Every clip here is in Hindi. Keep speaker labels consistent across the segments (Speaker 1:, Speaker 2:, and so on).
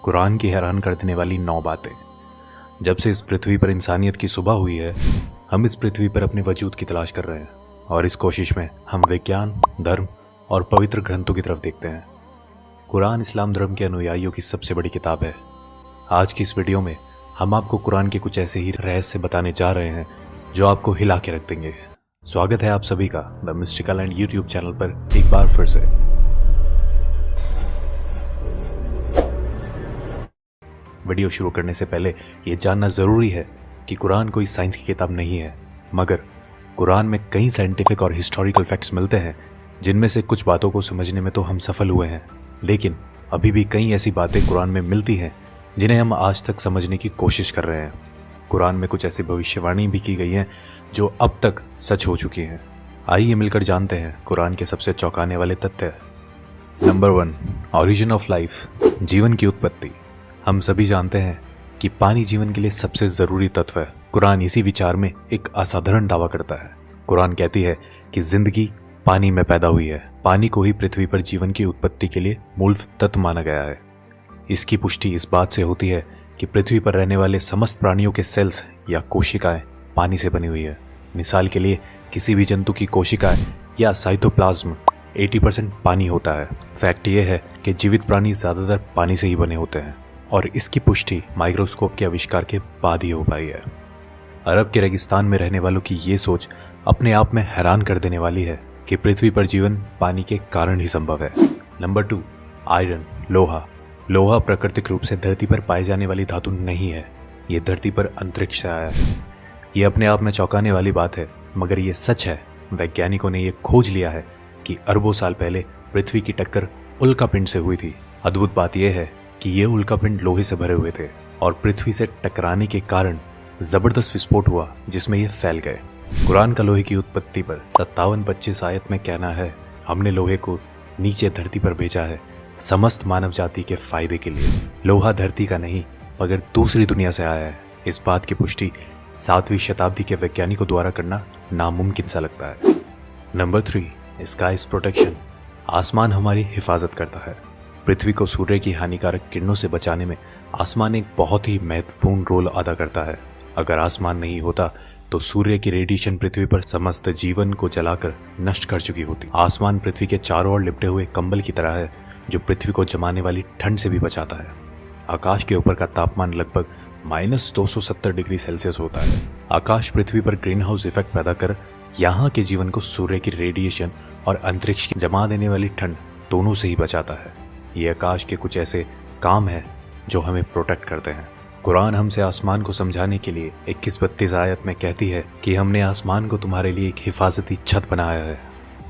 Speaker 1: कुरान की हैरान कर देने वाली 9 बातें। जब से इस पृथ्वी पर इंसानियत की सुबह हुई है, हम इस पृथ्वी पर अपने वजूद की तलाश कर रहे हैं और इस कोशिश में हम विज्ञान, धर्म और पवित्र ग्रंथों की तरफ देखते हैं। कुरान इस्लाम धर्म के अनुयायियों की सबसे बड़ी किताब है। आज की इस वीडियो में हम आपको कुरान के कुछ ऐसे ही रहस्य बताने जा रहे हैं जो आपको हिला के रख देंगे। स्वागत है आप सभी का the mystical and YouTube channel पर एक बार फिर से। वीडियो शुरू करने से पहले ये जानना ज़रूरी है कि कुरान कोई साइंस की किताब नहीं है, मगर कुरान में कई साइंटिफिक और हिस्टोरिकल फैक्ट्स मिलते हैं जिनमें से कुछ बातों को समझने में तो हम सफल हुए हैं, लेकिन अभी भी कई ऐसी बातें कुरान में मिलती हैं जिन्हें हम आज तक समझने की कोशिश कर रहे हैं। कुरान में कुछ ऐसी भविष्यवाणी भी की गई हैं जो अब तक सच हो चुकी हैं। आइए मिलकर जानते हैं कुरान के सबसे चौंकाने वाले तथ्य। नंबर 1, ऑरिजिन ऑफ लाइफ, जीवन की उत्पत्ति। हम सभी जानते हैं कि पानी जीवन के लिए सबसे ज़रूरी तत्व है। कुरान इसी विचार में एक असाधारण दावा करता है। कुरान कहती है कि जिंदगी पानी में पैदा हुई है। पानी को ही पृथ्वी पर जीवन की उत्पत्ति के लिए मूल तत्व माना गया है। इसकी पुष्टि इस बात से होती है कि पृथ्वी पर रहने वाले समस्त प्राणियों के सेल्स या कोशिकाएं पानी से बनी हुई है। मिसाल के लिए किसी भी जंतु की कोशिकाएं या साइटोप्लाज्म 80% पानी होता है। फैक्ट ये है कि जीवित प्राणी ज़्यादातर पानी से ही बने होते हैं और इसकी पुष्टि माइक्रोस्कोप के आविष्कार के बाद ही हो पाई है। अरब के रेगिस्तान में रहने वालों की ये सोच अपने आप में हैरान कर देने वाली है कि पृथ्वी पर जीवन पानी के कारण ही संभव है। नंबर 2, आयरन, लोहा। लोहा प्राकृतिक रूप से धरती पर पाई जाने वाली धातु नहीं है। ये धरती पर अंतरिक्ष से आया है। ये अपने आप में चौंकाने वाली बात है, मगर ये सच है। वैज्ञानिकों ने ये खोज लिया है कि अरबों साल पहले पृथ्वी की टक्कर उल्कापिंड से हुई थी। अद्भुत बात यह है कि ये उल्कापिंड लोहे से भरे हुए थे और पृथ्वी से टकराने के कारण जबरदस्त विस्फोट हुआ जिसमें ये फैल गए। कुरान का लोहे की उत्पत्ति पर 57-25 आयत में कहना है, हमने लोहे को नीचे धरती पर भेजा है समस्त मानव जाति के फायदे के लिए। लोहा धरती का नहीं मगर दूसरी दुनिया से आया है। इस बात की पुष्टि 7वीं शताब्दी के वैज्ञानिकों द्वारा करना नामुमकिन सा लगता है। Number 3, sky's protection. आसमान हमारी हिफाजत करता है। पृथ्वी को सूर्य की हानिकारक किरणों से बचाने में आसमान एक बहुत ही महत्वपूर्ण रोल अदा करता है। अगर आसमान नहीं होता तो सूर्य की रेडिएशन पृथ्वी पर समस्त जीवन को जलाकर नष्ट कर चुकी होती। आसमान पृथ्वी के चारों ओर लिपटे हुए कंबल की तरह है जो पृथ्वी को जमाने वाली ठंड से भी बचाता है। आकाश के ऊपर का तापमान लगभग -270 डिग्री सेल्सियस होता है। आकाश पृथ्वी पर ग्रीन हाउस इफेक्ट पैदा कर यहाँ के जीवन को सूर्य की रेडिएशन और अंतरिक्ष की जमा देने वाली ठंड दोनों से ही बचाता है। ये आकाश के कुछ ऐसे काम हैं जो हमें प्रोटेक्ट करते हैं। कुरान हमसे आसमान को समझाने के लिए 21-32 आयत में कहती है कि हमने आसमान को तुम्हारे लिए एक हिफाजती छत बनाया है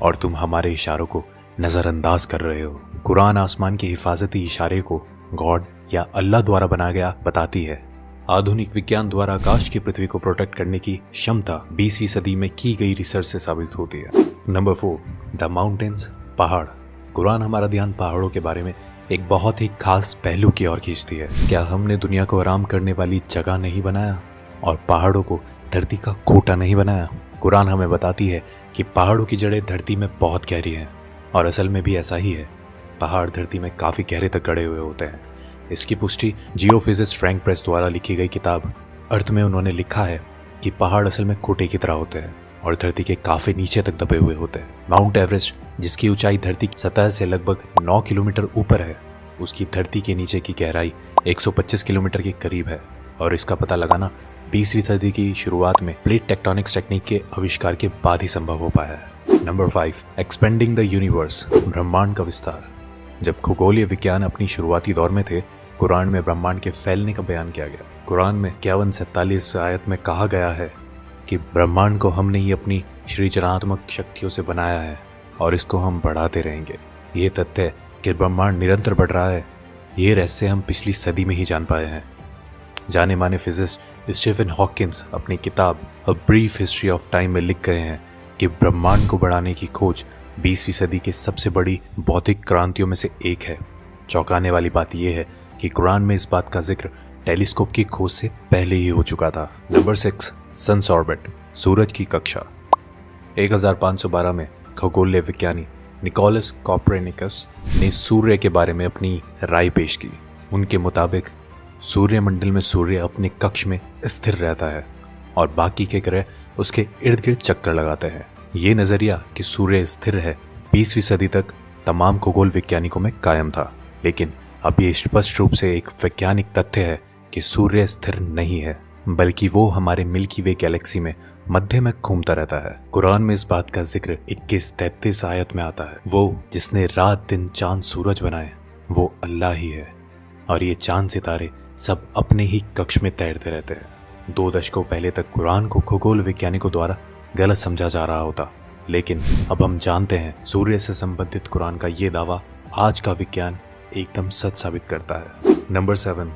Speaker 1: और तुम हमारे इशारों को नज़रअंदाज कर रहे हो। कुरान आसमान के हिफाजती इशारे को गॉड या अल्लाह द्वारा बनाया गया बताती है। आधुनिक विज्ञान द्वारा आकाश की पृथ्वी को प्रोटेक्ट करने की क्षमता 20वीं सदी में की गई रिसर्च से साबित होती है। नंबर 4, द माउंटेन्स, पहाड़। कुरान हमारा ध्यान पहाड़ों के बारे में एक बहुत ही खास पहलू की ओर खींचती है। क्या हमने दुनिया को आराम करने वाली जगह नहीं बनाया और पहाड़ों को धरती का खोटा नहीं बनाया? कुरान हमें बताती है कि पहाड़ों की जड़ें धरती में बहुत गहरी हैं और असल में भी ऐसा ही है। पहाड़ धरती में काफ़ी गहरे तक गड़े हुए होते हैं। इसकी पुष्टि जियोफिजिस्ट फ्रैंक प्रेस द्वारा लिखी गई किताब अर्थ में उन्होंने लिखा है कि पहाड़ असल में खोटे की तरह होते हैं और धरती के काफी नीचे तक दबे हुए होते हैं। माउंट एवरेस्ट, जिसकी ऊंचाई धरती की सतह से लगभग 9 किलोमीटर ऊपर है, उसकी धरती के नीचे की गहराई 125 किलोमीटर के करीब है और इसका पता लगाना 20वीं सदी की शुरुआत में प्लेट टेक्टोनिक्स टेक्निक के आविष्कार के बाद ही संभव हो पाया है। नंबर 5, एक्सपेंडिंग द यूनिवर्स, ब्रह्मांड का विस्तार। जब खगोलीय विज्ञान अपनी शुरुआती दौर में थे, कुरान में ब्रह्मांड के फैलने का बयान किया गया। कुरान में 51-47 आयत में कहा गया है कि ब्रह्मांड को हमने ही अपनी सृजनात्मक शक्तियों से बनाया है और इसको हम बढ़ाते रहेंगे। ये तथ्य कि ब्रह्मांड निरंतर बढ़ रहा है, ये रहस्य हम पिछली सदी में ही जान पाए हैं। जाने माने फिजिस्ट स्टीफन हॉकिंस अपनी किताब a brief history of time में लिख गए हैं कि ब्रह्मांड को बढ़ाने की खोज 20वीं सदी की सबसे बड़ी भौतिक क्रांतियों में से एक है। चौंकाने वाली बात यह है कि कुरान में इस बात का जिक्र टेलीस्कोप की खोज से पहले ही हो चुका था। नंबर 6, सन्स ऑर्बिट, सूरज की कक्षा। 1512 में खगोलीय विज्ञानी निकोलस कॉपरनिकस ने सूर्य के बारे में अपनी राय पेश की। उनके मुताबिक सूर्यमंडल में सूर्य अपने कक्ष में स्थिर रहता है और बाकी के ग्रह उसके इर्द गिर्द चक्कर लगाते हैं। ये नजरिया कि सूर्य स्थिर है 20वीं सदी तक तमाम खगोल वैज्ञानिकों में कायम था, लेकिन अब ये स्पष्ट रूप से एक वैज्ञानिक तथ्य है कि सूर्य स्थिर नहीं है, बल्कि वो हमारे मिल्की वे गैलेक्सी में मध्य में घूमता रहता है। कुरान में इस बात का जिक्र 21-33 आयत में आता है। वो जिसने रात दिन चांद सूरज बनाए वो अल्लाह ही है, और ये चांद सितारे सब अपने ही कक्ष में तैरते रहते हैं। 2 दशकों पहले तक कुरान को खगोल वैज्ञानिकों द्वारा गलत समझा जा रहा होता, लेकिन अब हम जानते हैं सूर्य से संबंधित कुरान का ये दावा आज का विज्ञान एकदम सच साबित करता है। नंबर 7,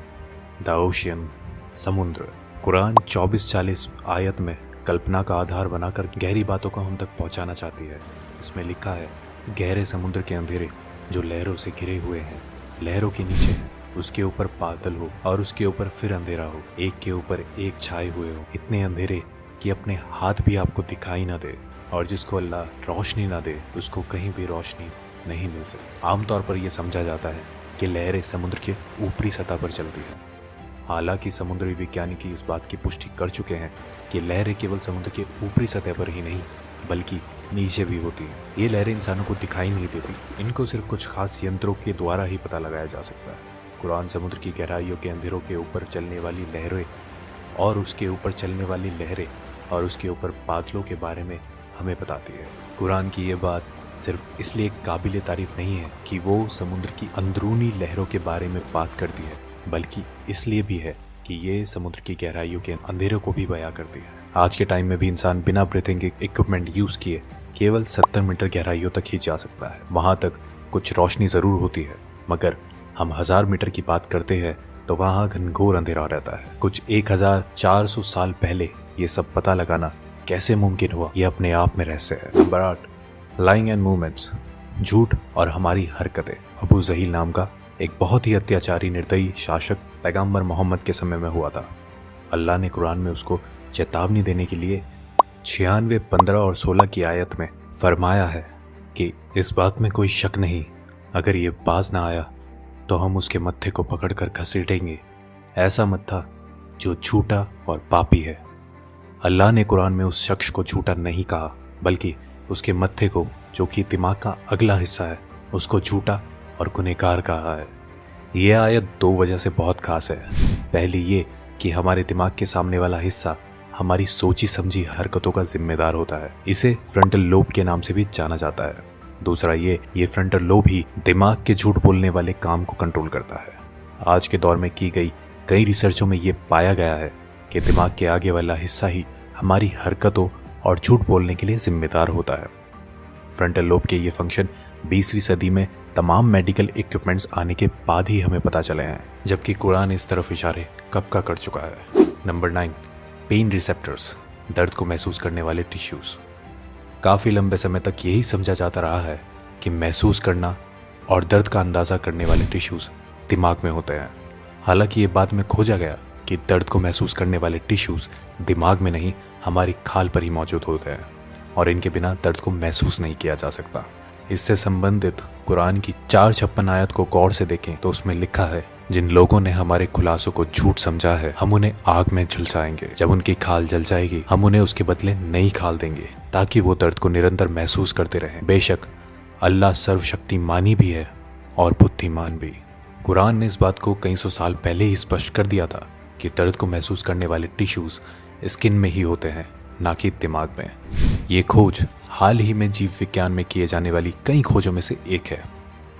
Speaker 1: द ओशियन, समुद्र। कुरान 24-40 आयत में कल्पना का आधार बनाकर गहरी बातों को हम तक पहुंचाना चाहती है। इसमें लिखा है, गहरे समुद्र के अंधेरे जो लहरों से घिरे हुए हैं, लहरों के नीचे हैं, उसके ऊपर बादल हो और उसके ऊपर फिर अंधेरा हो, एक के ऊपर एक छाए हुए हो, इतने अंधेरे कि अपने हाथ भी आपको दिखाई ना दे, और जिसको अल्लाह रोशनी ना दे उसको कहीं भी रोशनी नहीं मिल सकती। आमतौर पर यह समझा जाता है कि लहरें समुद्र के ऊपरी सतह पर चलती हैं। हालांकि समुद्री वैज्ञानिक इस बात की पुष्टि कर चुके हैं कि लहरें केवल समुद्र के ऊपरी सतह पर ही नहीं बल्कि नीचे भी होती हैं। ये लहरें इंसानों को दिखाई नहीं देती, इनको सिर्फ कुछ खास यंत्रों के द्वारा ही पता लगाया जा सकता है। कुरान समुद्र की गहराइयों के अंधेरों के ऊपर चलने वाली लहरें और उसके ऊपर चलने वाली लहरें और उसके ऊपर बादलों के बारे में हमें बताती है। कुरान की ये बात सिर्फ इसलिए काबिल तारीफ नहीं है कि वो समुद्र की अंदरूनी लहरों के बारे में बात करती है, बल्कि इसलिए भी है कि ये समुद्र की गहराइयों के अंधेरों को भी बयां करती है। आज के टाइम में भी इंसान बिना ब्रीथिंग इक्विपमेंट यूज किए केवल 70 मीटर गहराइयों तक ही जा सकता है। वहां तक कुछ रोशनी जरूर होती है, मगर हम 1000 मीटर की बात करते हैं तो वहां घनघोर अंधेरा रहता है। कुछ 1400 साल पहले ये सब पता लगाना कैसे मुमकिन हुआ, ये अपने आप में रहस्य है। नंबर 8, लाइंग एंड मूवमेंट्स, झूठ और हमारी हरकतें। अबू जहील नाम का एक बहुत ही अत्याचारी निर्दयी शासक पैगंबर मोहम्मद के समय में हुआ था। अल्लाह ने कुरान में उसको चेतावनी देने के लिए 96, 15 और 16 की आयत में फरमाया है कि इस बात में कोई शक नहीं, अगर ये बाज ना आया तो हम उसके मत्थे को पकड़कर घसीटेंगे, ऐसा मत्था जो झूठा और पापी है। अल्लाह ने कुरान में उस शख्स को झूठा नहीं कहा, बल्कि उसके मत्थे को, जो कि दिमाग का अगला हिस्सा है, उसको झूठा और गुनहगार कहा है। यह आयत 2 वजह से बहुत खास है। पहली ये कि हमारे दिमाग के सामने वाला हिस्सा हमारी सोची समझी हरकतों का जिम्मेदार होता है। इसे फ्रंटल लोब के नाम से भी जाना जाता है। दूसरा ये फ्रंटल लोब ही दिमाग के झूठ बोलने वाले काम को कंट्रोल करता है। आज के दौर में की गई कई रिसर्चों में ये पाया गया है कि दिमाग के आगे वाला हिस्सा ही हमारी हरकतों और झूठ बोलने के लिए जिम्मेदार होता है। फ्रंटल लोब के ये फंक्शन 20वीं सदी में तमाम मेडिकल इक्विपमेंट्स आने के बाद ही हमें पता चले हैं, जबकि कुरान इस तरफ इशारे कब का कर चुका है। नंबर 9, पेन रिसेप्टर्स, दर्द को महसूस करने वाले टिश्यूज। काफ़ी लंबे समय तक यही समझा जाता रहा है कि महसूस करना और दर्द का अंदाज़ा करने वाले टिश्यूज दिमाग में होते हैं। हालांकि ये बाद में खोजा गया कि दर्द को महसूस करने वाले टिश्यूज दिमाग में नहीं, हमारी खाल पर ही मौजूद होते हैं, और इनके बिना दर्द को महसूस नहीं किया जा सकता। इससे संबंधित कुरान की 456 आयत को गौर से देखें तो उसमें लिखा है, जिन लोगों ने हमारे खुलासों को झूठ समझा है, हम उन्हें आग में झुलसाएंगे। जब उनकी खाल जल जाएगी, हम उन्हें उसके बदले नई खाल देंगे, ताकि वो दर्द को निरंतर महसूस करते रहें। बेशक अल्लाह सर्वशक्तिमानी भी है और बुद्धिमान भी। कुरान ने इस बात को कई सौ साल पहले ही स्पष्ट कर दिया था कि दर्द को महसूस करने वाले टिश्यूज स्किन में ही होते हैं, ना कि दिमाग में। ये खोज हाल ही में जीव विज्ञान में किए जाने वाली कई खोजों में से एक है।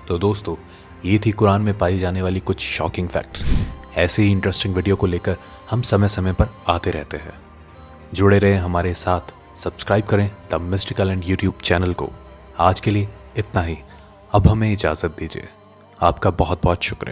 Speaker 1: तो दोस्तों, ये थी कुरान में पाई जाने वाली कुछ शॉकिंग फैक्ट्स। ऐसे ही इंटरेस्टिंग वीडियो को लेकर हम समय समय पर आते रहते हैं। जुड़े रहें हमारे साथ, सब्सक्राइब करें the mystical and YouTube channel को। आज के लिए इतना ही, अब हमें इजाज़त दीजिए। आपका बहुत बहुत शुक्रिया।